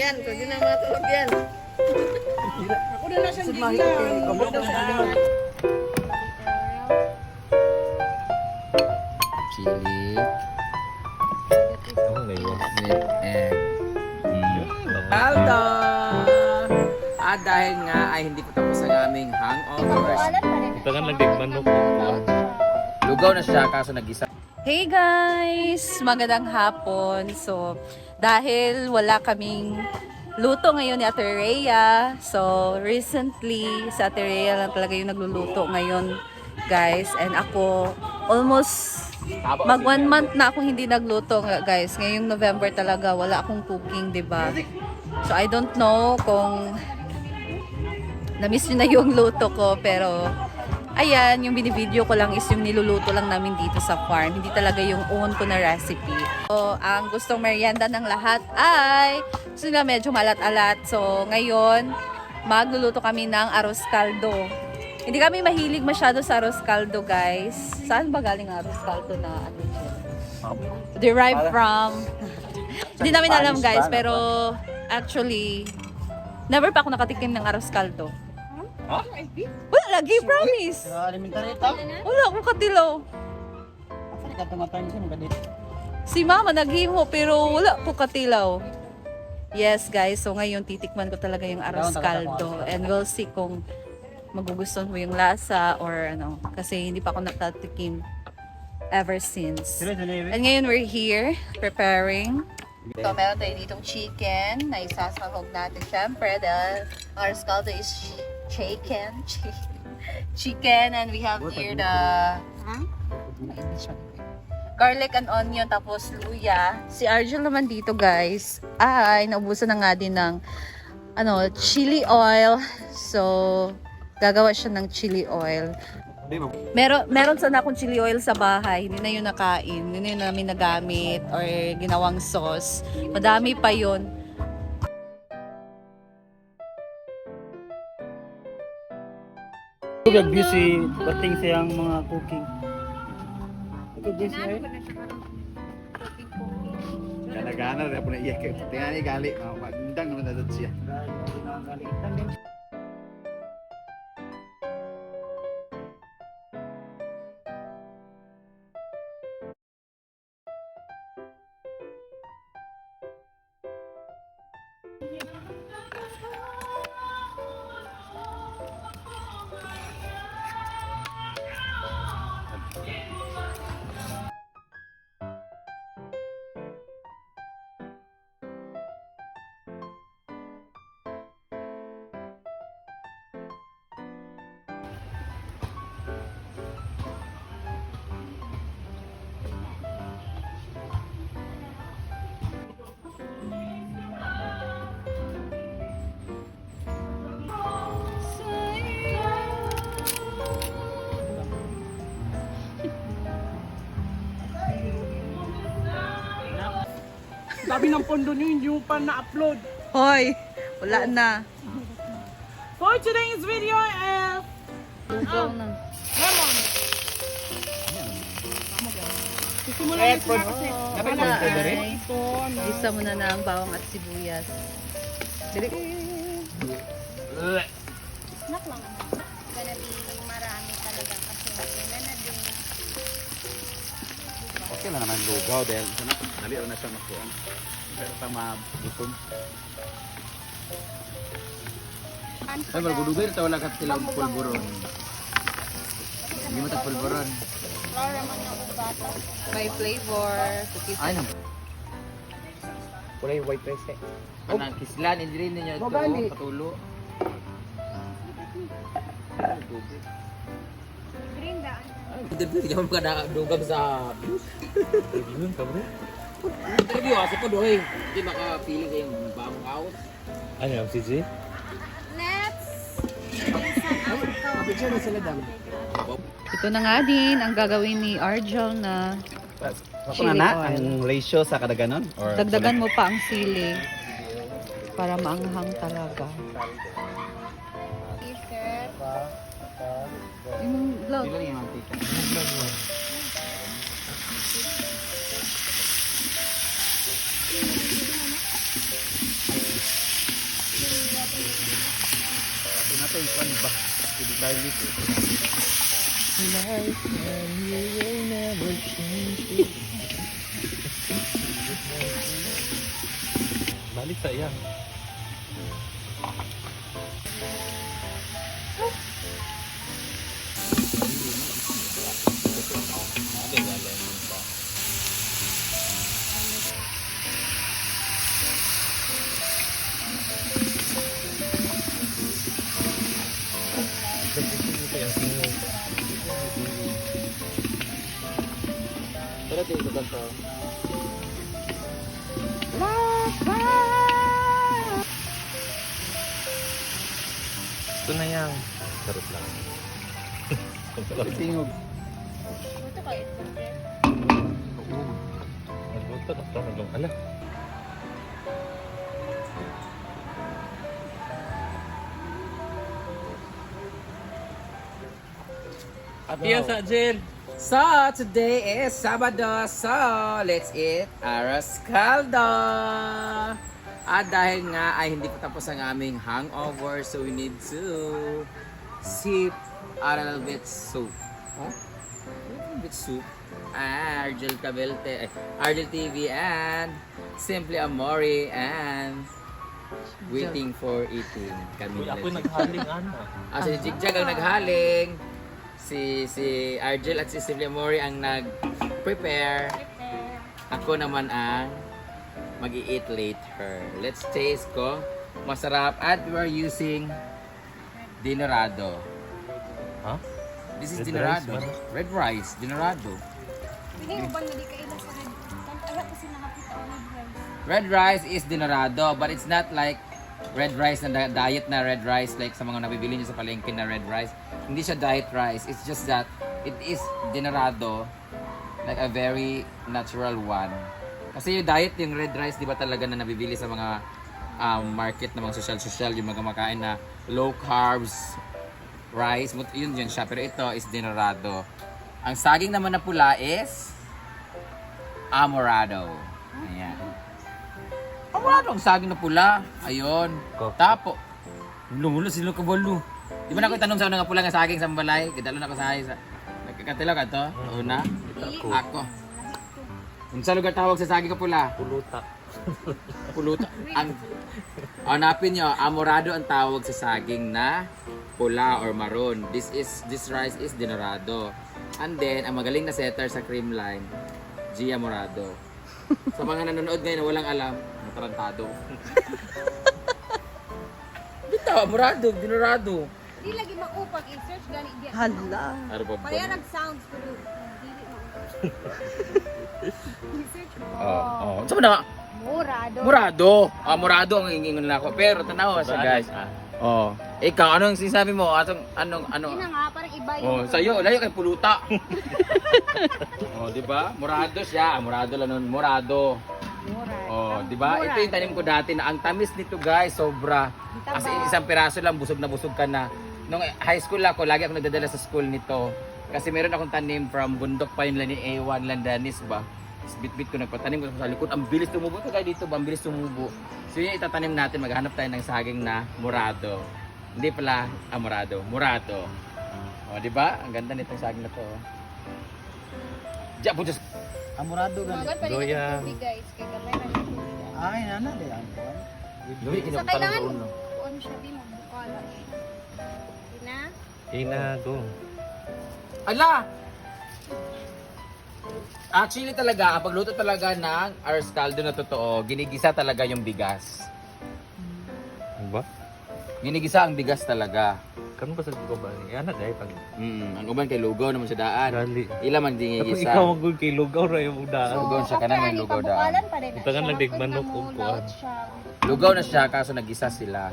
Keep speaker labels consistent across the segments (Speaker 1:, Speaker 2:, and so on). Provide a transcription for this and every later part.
Speaker 1: yan. Kung di na matulog yan.
Speaker 2: Ako na lang siyang gigilan.
Speaker 3: Kamot na siya.
Speaker 4: Chili. With egg.
Speaker 3: Aldo! At dahil nga ay hindi pa tapos ang aming hangovers,
Speaker 5: Ito kan lagi manok.
Speaker 3: lugaw na siya kaso nag-isa.
Speaker 2: Hey guys! Magandang hapon. So, dahil wala kaming luto ngayon ni Ate Rhea, so recently sa Ate Rhea lang talaga yung nagluluto ngayon guys. And ako almost mag 1 month na akong hindi nagluto guys. Ngayong November talaga wala akong cooking, 'di ba? So I don't know kung na-miss nyo na yung luto ko, pero ayan, yung binibideo ko lang is yung niluluto lang namin dito sa farm. Hindi talaga yung own ko na recipe. So, ang gustong merienda ng lahat ay, gusto nga medyo malat-alat. So, ngayon, magluluto kami ng arroz caldo. Hindi kami mahilig masyado sa arroz caldo, guys. Saan ba galing ang arroz caldo na ano yun? Derived from... Hindi namin alam, guys, pero actually, never pa ako nakatikim ng arroz caldo.
Speaker 3: Huh?
Speaker 2: Wala lagi, promise.
Speaker 3: Elementary ito?
Speaker 2: Wala akong katilaw.
Speaker 3: Saan ka tumatay siya mga dito?
Speaker 2: Si mama naghimo pero wala ko katilaw. Yes guys, so ngayon titikman ko talaga yung arroz caldo and we'll see kung magugustuhan mo yung lasa or ano. Kasi hindi pa ako nakatikim ever since. And ngayon we're here preparing. So meron tayo ditong chicken na isasahog natin. Siyempre dahil arroz caldo is chicken and we have here the garlic and onion tapos luya. Si Arjel naman dito guys ay naubusan na nga din ng ano, chili oil. So gagawa siya ng chili oil. Meron sana akong chili oil sa bahay, hindi na yun nakain, hindi na yun namin nagamit or ginawang sauce. Madami pa yun.
Speaker 5: Ito busy bating siyang mga cooking. Ito busy ay.
Speaker 4: Gana-gana rin po na iya. Tingnan ni gali. Magandang naman na doon siya.
Speaker 2: Sabi ng pondo nyo, hindi mo pa na-upload. Hoy, wala na.
Speaker 1: For today's video is
Speaker 2: Lugaw na.
Speaker 1: lemon. Sisimula na sila kasi.
Speaker 2: Wala ay. Isa mo na ng bawang at sibuyas. Dili.
Speaker 6: Snack lang naman. Gonna be marami talaga kasi na din.
Speaker 4: Okay lang naman lugaw dahil dali na siya makuha. Pero pa mabutom. Ay, maragudugay ito wala ka silang pulburon. Hindi mo ito pulburon.
Speaker 6: Flora man yung bata.
Speaker 2: May flavor. Cookies.
Speaker 4: Ay, no.
Speaker 3: Kulay white rice eh.
Speaker 4: Anang kislan, hindi rin ninyo ito. Patulo.
Speaker 6: Green daan.
Speaker 3: Hindi mo ka dugang sa bus. Yun ka bro. Interview kasi pa doon. Hindi makapili kayong bagong house.
Speaker 5: Ano yung CJ?
Speaker 6: Let's
Speaker 3: Picture na sila dami.
Speaker 2: Ito na nga din ang gagawin ni Arjel na
Speaker 4: Ako na na, ang ratio sa kada ganon? Or
Speaker 2: dagdagan mo pa ang sili para maanghang talaga.
Speaker 6: t-shirt.
Speaker 2: Yung vlog.
Speaker 4: Sila yung mantika. to ikuan ba? Hindi garlic. Balik sa iya. Pero di ko ganito. Ito na yan. Sarap lang. Tingog.
Speaker 6: Ito kayo.
Speaker 4: Nagbuta na ito. Ala.
Speaker 3: Atiyo sa Jill. So, today is Sabado. So, let's eat arroz caldo. At dahil nga ay hindi pa tapos ang aming hangover, so we need to sip a little bit soup. Huh? A little bit soup. Argel Cabelte, Argel TV, and Simply Amori, and waiting for eating. Kami
Speaker 4: Uy, ako'y naghaling ana.
Speaker 3: si Jigjag ang naghaling. Si Argel at si Simply Amori ang nag-prepare. Ako naman ang mag-i-eat later. Let's taste ko. Masarap. At we're using dinorado.
Speaker 4: Ha?
Speaker 3: This is
Speaker 4: Red
Speaker 3: dinorado.
Speaker 4: rice,
Speaker 3: Red rice. Dinorado.
Speaker 6: Hindi mo ba nali kayo sa red? Ayaw kasi nakapita ako ng red.
Speaker 3: Red rice is dinorado, but it's not like red rice na diet na red rice like sa mga nabibili niyo sa palengke na red rice. Hindi siya diet rice. It's just that it is dinorado, like a very natural one. Kasi yung diet, yung red rice, di ba talaga na nabibili sa mga market na mga social, yung mga makain na low carbs rice, yun siya. Pero ito is dinorado. Ang saging naman na pula is amorado. Ayan. Amorado ang saging na pula. Ayun. Tapo. Lulo sila kabalo. Di ba na ako itanong sa una nga pula nga saging sa balay? Kidalo na ako sa Nagkakatilaw ka to? Una? Ako. Sa lugar tawag sa saging ka pula?
Speaker 4: Puluta.
Speaker 3: Puluta. Hanapin nyo, amorado ang tawag sa saging na pula or maroon. This rice is dinorado. And then, ang magaling na setter sa creamline, Gia Morado. Sa mga nanonood ngayon na walang alam, natarantado. Bitaw, Morado, dinorado.
Speaker 6: Di lagi makupag i-search gani di.
Speaker 2: Hala.
Speaker 3: Ano ba
Speaker 6: Pareha nag-sounds pero dili mo. I-search mo.
Speaker 3: Oo. Saan na?
Speaker 6: Morado.
Speaker 3: Morado. Morado ang ingingon na ako. Pero tanaw siya, guys. Oh. Ikaw, anong sinasabi mo? Anong
Speaker 6: Yun na nga, parang iba yung...
Speaker 3: Oh, sa'yo, layo kay puluta. Oh, di ba? Morado siya. Morado lang nun. Morado. Oh, di ba? Ito yung tanim ko dati na ang tamis nito, guys, sobra. As in, isang piraso lang, busog na busog ka na. Nung high school ako, lagi ako nagdadala sa school nito. Kasi meron akong tanim from bundok pa yun lang ni A1 Landanis ba. Tapos bit-bit ko nagpatanim ko sa likod. Ang bilis tumubo. Ito kayo dito ba? Ang bilis tumubo. So yun yung itatanim natin. Maghanap tayo ng saging na morado. Hindi pala amorado. Morado. O, di ba? Ang ganda nitong saging na to. Diyan po, Diyos.
Speaker 4: Amorado
Speaker 6: Magan pa rin
Speaker 4: Doyang.
Speaker 6: ang tubig guys. Kaya gamay na siya tubig.
Speaker 4: Ay, nana di ang kuan.
Speaker 3: Dumi,
Speaker 6: So kailangan kuan siya di mo bukala. Ina?
Speaker 4: Ina go.
Speaker 3: Ala! Actually talaga, ang pagluto talaga ng arroz caldo na totoo, ginigisa talaga yung bigas.
Speaker 4: Ba?
Speaker 3: Ginigisa ang bigas talaga.
Speaker 4: Karon ba sa ko ba? Ana dai pag
Speaker 3: Ang uban kay lugaw naman sa daan.
Speaker 4: gali.
Speaker 3: Ila man
Speaker 4: Tapos
Speaker 3: ginigisa.
Speaker 4: ikaw magul kay lugaw ra yung daan.
Speaker 3: Lugaw siya, kanan may lugaw daan.
Speaker 6: Pabukalan pa rin na
Speaker 4: Itagan
Speaker 6: siya.
Speaker 4: lang digmanok
Speaker 6: Kapag
Speaker 4: o
Speaker 6: namulaot
Speaker 4: kuan.
Speaker 6: siya.
Speaker 3: Lugaw na siya kaso nagisa sila.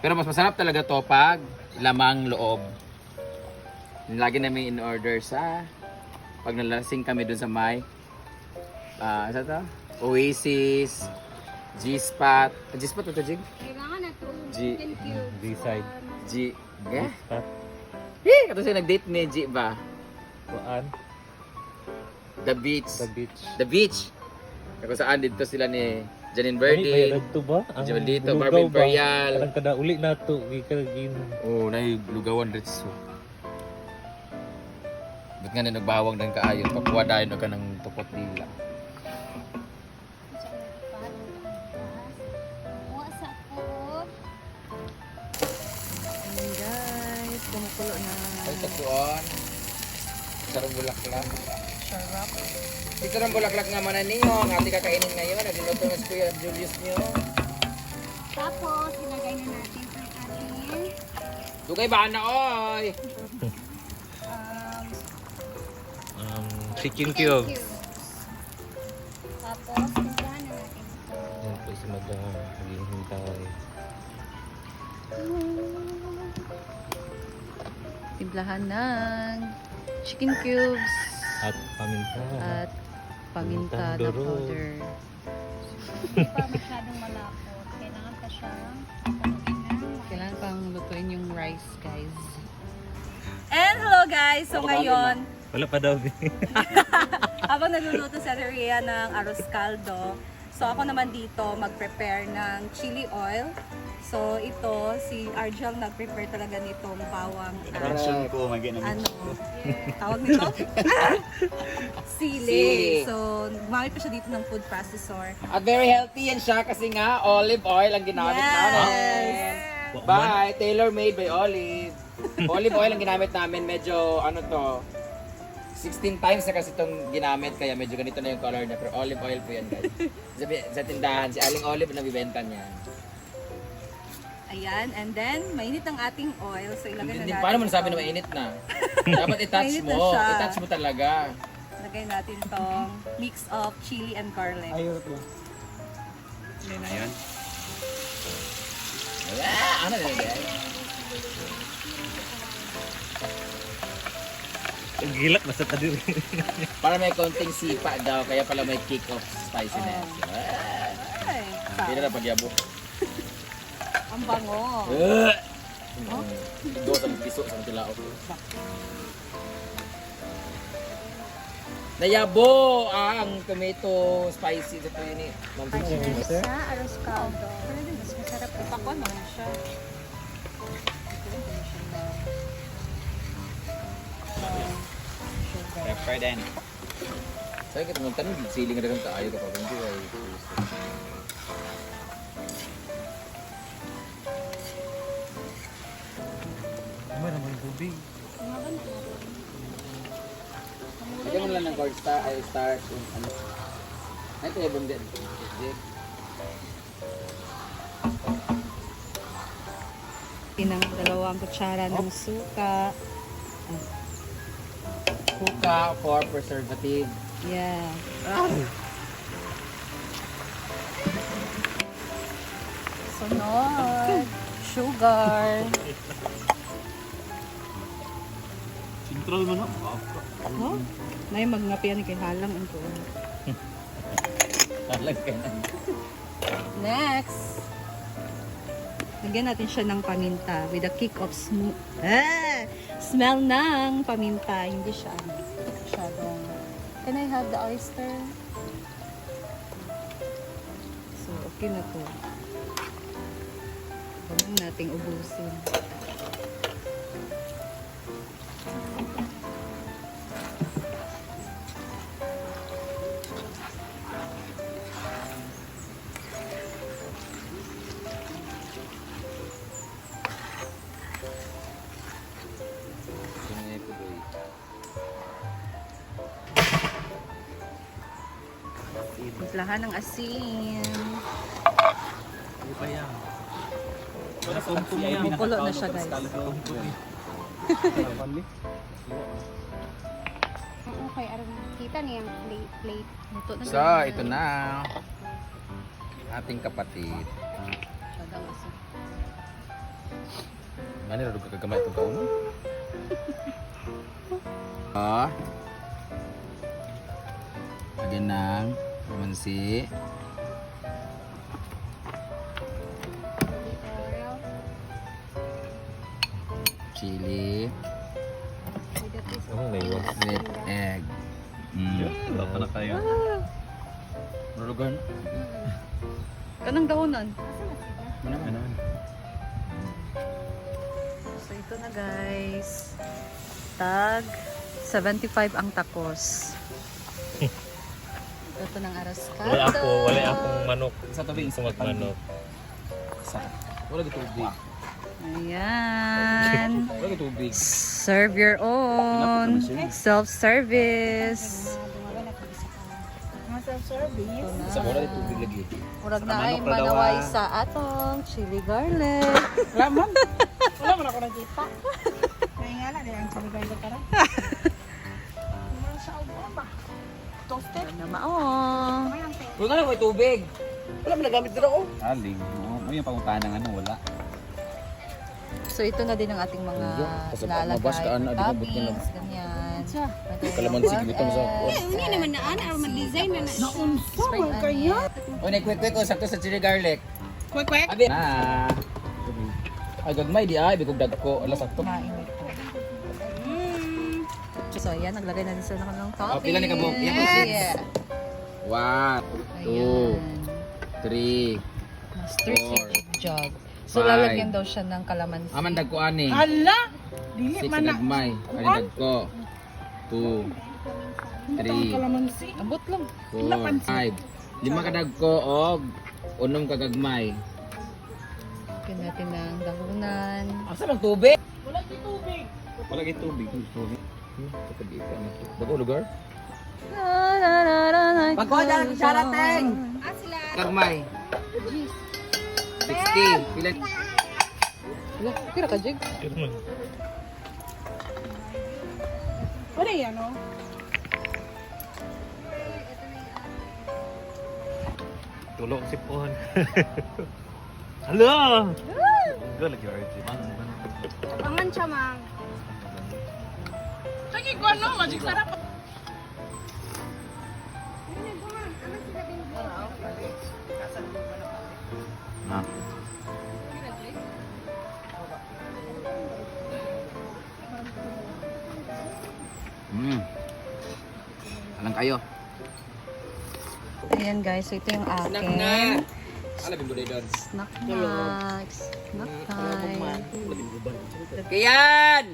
Speaker 3: Pero mas masarap talaga to pag lamang loob. Lagi namin in order sa pag nalasing kami dun sa may sa to? Oasis, G-Spot. G-Spot ito, Jig?
Speaker 6: Kailangan na to.
Speaker 3: G-
Speaker 6: Chicken cubes.
Speaker 4: B-side.
Speaker 3: G... Eh?
Speaker 4: Start
Speaker 3: Kato siya nag-date ni G ba?
Speaker 4: kuan
Speaker 3: The Beach.
Speaker 4: the beach.
Speaker 3: The Beach. Kung saan dito sila ni Janine Verde.
Speaker 5: Dito ba? Ang
Speaker 3: Diyan dito,
Speaker 5: lugaw
Speaker 3: Barbie
Speaker 5: ba?
Speaker 3: Imperial.
Speaker 5: Kanang kada uli na to. Gikagin.
Speaker 3: Oh, nay lugawan ritso. Ba't nga na nagbawang ng kaayon, pakuha dahil na ka ng tupot dila.
Speaker 6: Wasa ko.
Speaker 2: Ayan guys, kumukulo na.
Speaker 3: Ay, tapuan. Sarang bulaklak. Sarap. Ito ng bulaklak nga manan ninyo, ang ating kakainin ngayon. Nagluluto na si Kuya Julius nyo.
Speaker 6: Tapos, ilagay na natin ang ating
Speaker 3: Dugay ba na, oy?
Speaker 5: Chicken
Speaker 6: cubes. Tapos, timplahan na natin ito.
Speaker 5: Yan po si Madam. Naghihintay.
Speaker 2: Timplahan ng chicken cubes
Speaker 5: At paminta.
Speaker 2: at paminta na
Speaker 5: Pamintang duro.
Speaker 2: powder.
Speaker 6: Hindi pa masyadong malapot. Kailangan pa siyang
Speaker 2: Kailangan pang lutuin yung rice, guys. And hello guys! So ngayon,
Speaker 5: Wala pa daw.
Speaker 2: habang nagluluto sa Rhea ng arroz caldo, so ako naman dito mag-prepare ng chili oil. So ito, si Argel nag-prepare talaga nitong bawang
Speaker 5: ko,
Speaker 2: ano, tawag nito? Sili.
Speaker 3: Sili.
Speaker 2: So, gumamit pa siya dito ng food processor.
Speaker 3: At very healthy yan siya kasi nga olive oil ang ginamit namin. Bye! Tailor-made by Olive. Olive oil ang ginamit namin. Medyo ano to, 16 times na kasi itong ginamit kaya medyo ganito na yung color niya. Pero olive oil po yan guys. Sa tindahan, si Aling Olive nabibenta niya.
Speaker 2: Ayan, and then, mainit ang ating oil. So, ilagay na
Speaker 3: Hindi,
Speaker 2: natin.
Speaker 3: paano mo nasabi na
Speaker 2: itong-
Speaker 3: mainit na? Dapat i-touch
Speaker 2: Mainit na
Speaker 3: mo.
Speaker 2: siya.
Speaker 3: I-touch mo talaga.
Speaker 2: Lagay natin tong mix of chili and garlic.
Speaker 3: Hindi na yun. Ano na yun?
Speaker 5: Ang gilak na sa tadir.
Speaker 3: Para may konting sipa daw, kaya pala may kick of spiciness.
Speaker 2: Ay,
Speaker 3: Hindi na pagyabo.
Speaker 2: ang bango.
Speaker 3: Do sa piso sa tilaok. Nayabo ang tomato spicy sa to yun eh.
Speaker 6: sa arroz caldo. Mas masarap ito.
Speaker 2: Pakon mo na siya.
Speaker 4: Pepper din.
Speaker 3: Saya kita nonton siling ada kan tayo kapag hindi ay.
Speaker 5: Ano naman tubig?
Speaker 3: Lagyan mo lang ng gold star ay star yung ano. Ay ito yung din.
Speaker 2: Tinang 2 kutsara ng suka.
Speaker 3: Kuka for preservative.
Speaker 2: Yeah. Sunod. Sugar.
Speaker 5: Sintral mo na.
Speaker 2: Oh, nay magngapian kay halang ang tuon.
Speaker 3: Talag ka na.
Speaker 2: Next. Lagyan natin siya ng paminta with a kick of smell ng paminta. Hindi siya masyadong. Can I have the oyster? So, okay na to. Huwag lang nating ubusin. Timplahan ng asin.
Speaker 5: Ano pa yan? Wala kumpum yan.
Speaker 2: Kumukulo na siya, guys.
Speaker 6: Okay, aron kita niya ang plate.
Speaker 2: Luto na
Speaker 3: So, ito na. Ating kapatid.
Speaker 2: Masyadong asin.
Speaker 3: Ngani ra ka gamay itong kauno? Ah. Lagyan ng mansi.
Speaker 6: Oil.
Speaker 3: Chili.
Speaker 6: With a piece of
Speaker 5: Oh, may one.
Speaker 3: With egg. Mm.
Speaker 5: Wala pa na kayo.
Speaker 3: Nurugan.
Speaker 2: Kanang dahonan.
Speaker 3: Ano?
Speaker 2: So ito na guys. Tag 75 ang takos. Ito ng araskado.
Speaker 4: Wala akong manok.
Speaker 3: Sa tubig,
Speaker 4: Isang manok.
Speaker 3: Wala gito tubig.
Speaker 2: Ayan.
Speaker 3: Wala gito tubig.
Speaker 2: Serve your own. Self-service.
Speaker 3: Sa wala gito tubig lagi.
Speaker 2: Murag na ay manaway sa atong chili garlic.
Speaker 1: Wala man ako nagkita. Kaya nga lang, ang saligay ko tara. Naman sa ubo ba? Toasted.
Speaker 2: Ano maong.
Speaker 3: Wala na may tubig.
Speaker 1: Wala mo nagamit dito ako.
Speaker 3: Aling, mo yung panguntahan ng ano, wala.
Speaker 2: So ito na din ang ating mga
Speaker 3: Kasi
Speaker 2: lalagay.
Speaker 3: mabas ka, ano, di ba, buti na-
Speaker 2: Toppings, ganyan.
Speaker 3: Kalamansi, gito mo sa...
Speaker 6: Hindi naman na ana, mag-design na na.
Speaker 1: Naunsa man kaya?
Speaker 3: O, naikwek-kwek ko, sakto sa chili garlic.
Speaker 1: Kwek-kwek.
Speaker 3: Abi! Na! Ay, gagmay di ay, bigog dagko. Ala, sakto.
Speaker 2: So ayan, naglagay na din sila ng toppings.
Speaker 3: Oh, pila ni kabuk? Yan po, six.
Speaker 2: Yeah.
Speaker 3: 1, 2,
Speaker 2: Ayan.
Speaker 3: 3.
Speaker 2: Master
Speaker 3: Four.
Speaker 2: secret job. So
Speaker 3: Five.
Speaker 2: lalagyan daw siya ng kalamansi.
Speaker 3: Aman dagko ani.
Speaker 1: Hala! Dili
Speaker 3: 6
Speaker 1: man na.
Speaker 3: gagmay. Ani dagko. 2, 3,
Speaker 1: Kalamansi.
Speaker 2: Ambot lang.
Speaker 3: 4, 5. 5 ka dagko og 6 ka gagmay.
Speaker 2: Lagyan natin ng dahunan.
Speaker 3: Asa mang tubig?
Speaker 1: Wala di tubig.
Speaker 3: Wala gay tubig. Dagko lugar?
Speaker 2: Pagkuha dyan ang sarating!
Speaker 6: Ah, sila.
Speaker 3: Gagmay. 60. Pila?
Speaker 2: Kira ka, Jig?
Speaker 1: Wala yan, no?
Speaker 4: Tulong si Pohon. Hala! Galag yung RG.
Speaker 6: Pangan siya, mang.
Speaker 1: Lagi ko ano, magic sarap.
Speaker 3: Ha? Alang kayo.
Speaker 2: Ayan guys, so ito yung akin.
Speaker 3: Alam mo doon.
Speaker 2: Snack snacks. Snack time.
Speaker 3: Kiyan!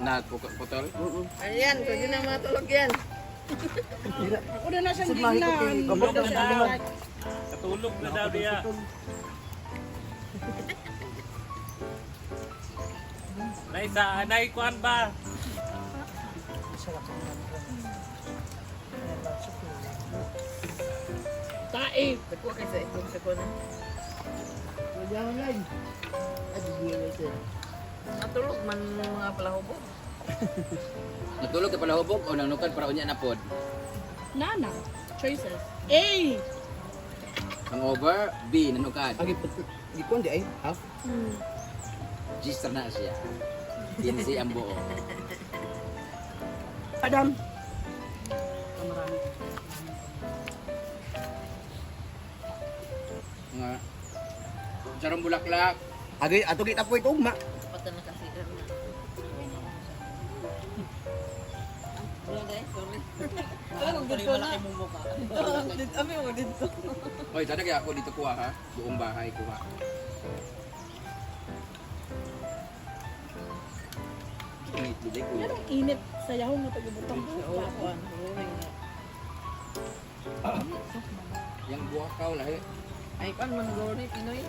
Speaker 3: Na putol?
Speaker 1: Ayan, pwede na matulog yan. Ako na na siyang gignan.
Speaker 4: Tulog na daw. Katulog na daw diya. Nay kuan ba?
Speaker 1: Tae. Pagkuha kayo sa ikong sakuna. Natulog man mga palahubog.
Speaker 3: Natulog ka pala hubog o nanukan para unya na pod.
Speaker 1: Nana. Choices. A.
Speaker 3: Hangover, B, nanukan.
Speaker 7: Di ko hindi ay half.
Speaker 3: Gister na siya. Pinsi ang buo.
Speaker 1: Adam.
Speaker 3: Nga. Sarong bulaklak.
Speaker 7: Agi ato kita po ito ugma.
Speaker 1: Pata na kasi.
Speaker 3: Hoy, sana kaya ako dito kuha ha. Buong bahay kuha. Init liday ko.
Speaker 1: Init sa yahong na tagibutang.
Speaker 3: Yang buah kau lah.
Speaker 1: Ay, kan managawa ni Pinoy.